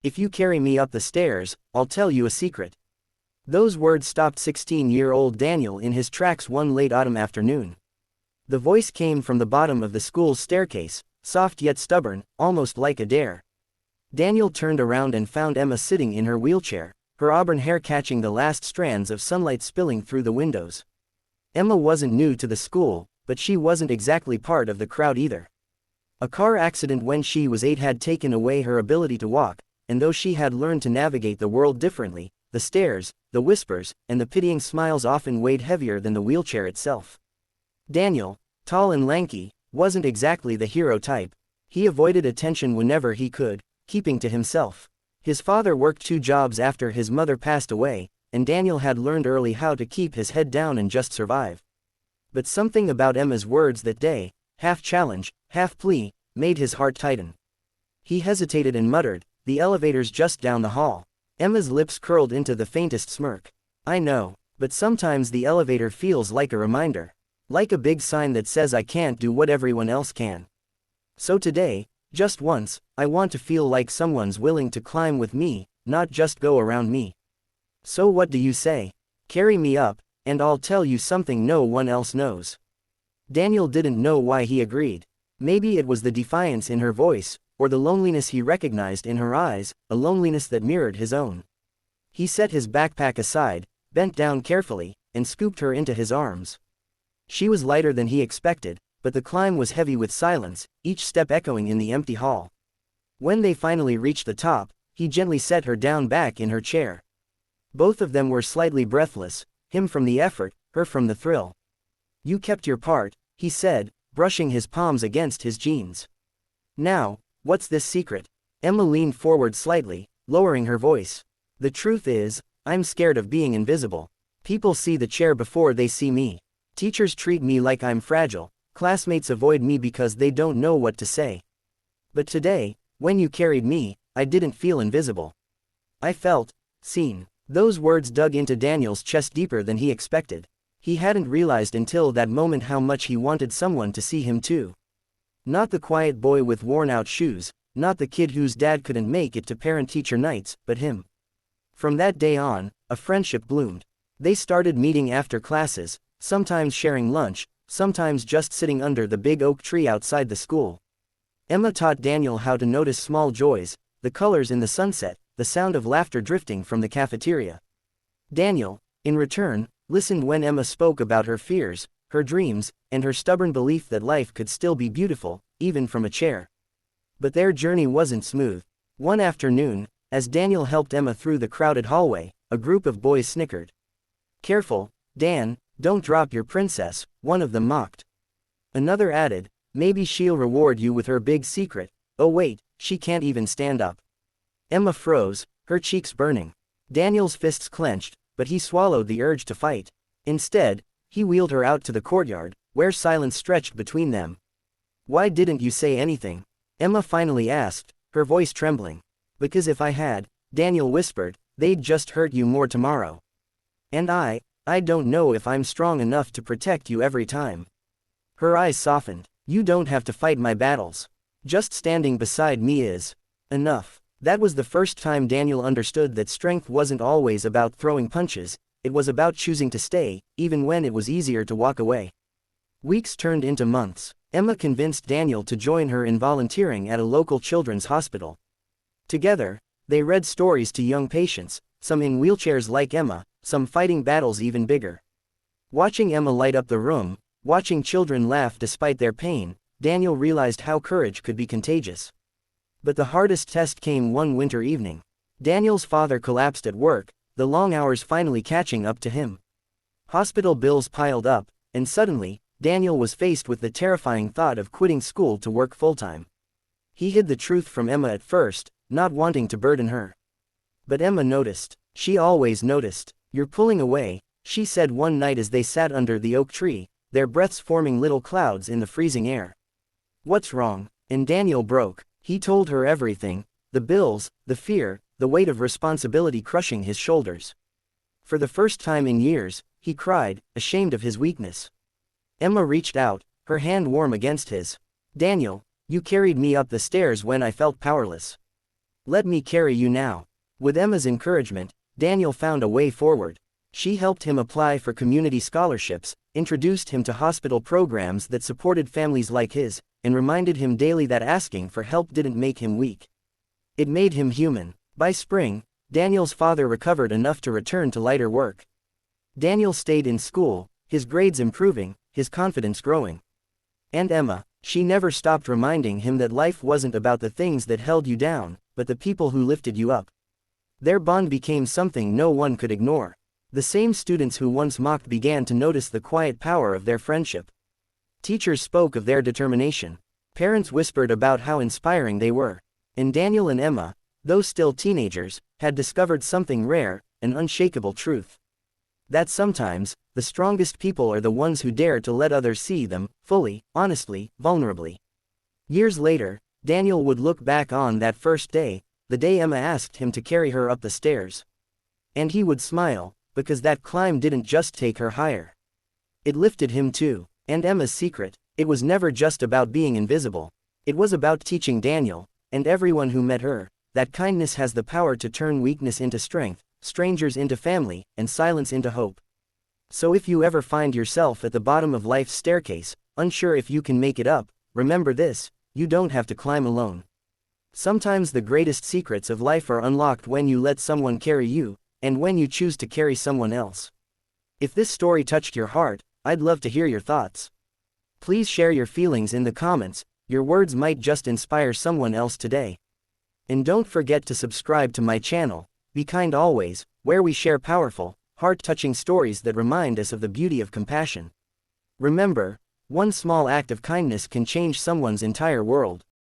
if you carry me up the stairs, I'll tell you a secret." Those words stopped 16-year-old Daniel in his tracks one late autumn afternoon. The voice came from the bottom of the school's staircase, soft yet stubborn, almost like a dare. Daniel turned around and found Emma sitting in her wheelchair, her auburn hair catching the last strands of sunlight spilling through the windows. Emma wasn't new to the school, but she wasn't exactly part of the crowd either. A car accident when she was 8 had taken away her ability to walk, and though she had learned to navigate the world differently, the stares, the whispers, and the pitying smiles often weighed heavier than the wheelchair itself. Daniel, tall and lanky, wasn't exactly the hero type. He avoided attention whenever he could, keeping to himself. His father worked 2 jobs after his mother passed away, and Daniel had learned early how to keep his head down and just survive. But something about Emma's words that day, half challenge, half plea, made his heart tighten. He hesitated and muttered, "The elevator's just down the hall." Emma's lips curled into the faintest smirk. "I know, but sometimes the elevator feels like a reminder. Like a big sign that says I can't do what everyone else can. So today, just once, I want to feel like someone's willing to climb with me, not just go around me. So what do you say? Carry me up, and I'll tell you something no one else knows." Daniel didn't know why he agreed. Maybe it was the defiance in her voice, or the loneliness he recognized in her eyes, a loneliness that mirrored his own. He set his backpack aside, bent down carefully, and scooped her into his arms. She was lighter than he expected, but the climb was heavy with silence, each step echoing in the empty hall. When they finally reached the top, he gently set her down back in her chair. Both of them were slightly breathless, him from the effort, her from the thrill. "You kept your part," he said, brushing his palms against his jeans. "Now, what's this secret?" Emma leaned forward slightly, lowering her voice. "The truth is, I'm scared of being invisible. People see the chair before they see me. Teachers treat me like I'm fragile, classmates avoid me because they don't know what to say. But today, when you carried me, I didn't feel invisible. I felt seen." Those words dug into Daniel's chest deeper than he expected. He hadn't realized until that moment how much he wanted someone to see him too. Not the quiet boy with worn-out shoes, not the kid whose dad couldn't make it to parent-teacher nights, but him. From that day on, a friendship bloomed. They started meeting after classes, sometimes sharing lunch, sometimes just sitting under the big oak tree outside the school. Emma taught Daniel how to notice small joys, the colors in the sunset, the sound of laughter drifting from the cafeteria. Daniel, in return, listened when Emma spoke about her fears, her dreams, and her stubborn belief that life could still be beautiful, even from a chair. But their journey wasn't smooth. One afternoon, as Daniel helped Emma through the crowded hallway, a group of boys snickered. "Careful, Dan, don't drop your princess," one of them mocked. Another added, "Maybe she'll reward you with her big secret. Oh wait, she can't even stand up." Emma froze, her cheeks burning. Daniel's fists clenched, but he swallowed the urge to fight. Instead, he wheeled her out to the courtyard, where silence stretched between them. "Why didn't you say anything?" Emma finally asked, her voice trembling. "Because if I had," Daniel whispered, "they'd just hurt you more tomorrow. And I don't know if I'm strong enough to protect you every time." Her eyes softened. "You don't have to fight my battles. Just standing beside me is enough." That was the first time Daniel understood that strength wasn't always about throwing punches, it was about choosing to stay, even when it was easier to walk away. Weeks turned into months. Emma convinced Daniel to join her in volunteering at a local children's hospital. Together, they read stories to young patients, some in wheelchairs like Emma, some fighting battles even bigger. Watching Emma light up the room, watching children laugh despite their pain, Daniel realized how courage could be contagious. But the hardest test came one winter evening. Daniel's father collapsed at work, the long hours finally catching up to him. Hospital bills piled up, and suddenly, Daniel was faced with the terrifying thought of quitting school to work full-time. He hid the truth from Emma at first, not wanting to burden her. But Emma noticed. She always noticed. "You're pulling away," she said one night as they sat under the oak tree, their breaths forming little clouds in the freezing air. "What's wrong?" And Daniel broke. He told her everything, the bills, the fear, the weight of responsibility crushing his shoulders. For the first time in years, he cried, ashamed of his weakness. Emma reached out, her hand warm against his. "Daniel, you carried me up the stairs when I felt powerless. Let me carry you now. With Emma's encouragement, Daniel found a way forward. She helped him apply for community scholarships, introduced him to hospital programs that supported families like his, and reminded him daily that asking for help didn't make him weak. It made him human. By spring, Daniel's father recovered enough to return to lighter work. Daniel stayed in school, his grades improving, his confidence growing. And Emma, she never stopped reminding him that life wasn't about the things that held you down, but the people who lifted you up. Their bond became something no one could ignore. The same students who once mocked began to notice the quiet power of their friendship. Teachers spoke of their determination. Parents whispered about how inspiring they were. And Daniel and Emma, though still teenagers, had discovered something rare, an unshakable truth. That sometimes, the strongest people are the ones who dare to let others see them, fully, honestly, vulnerably. Years later, Daniel would look back on that first day, the day Emma asked him to carry her up the stairs. And he would smile, because that climb didn't just take her higher. It lifted him too. And Emma's secret, it was never just about being invisible. It was about teaching Daniel, and everyone who met her, that kindness has the power to turn weakness into strength, strangers into family, and silence into hope. So if you ever find yourself at the bottom of life's staircase, unsure if you can make it up, remember this: you don't have to climb alone. Sometimes the greatest secrets of life are unlocked when you let someone carry you, and when you choose to carry someone else. If this story touched your heart, I'd love to hear your thoughts. Please share your feelings in the comments. Your words might just inspire someone else today. And don't forget to subscribe to my channel, Be Kind Always, where we share powerful, heart-touching stories that remind us of the beauty of compassion. Remember, one small act of kindness can change someone's entire world.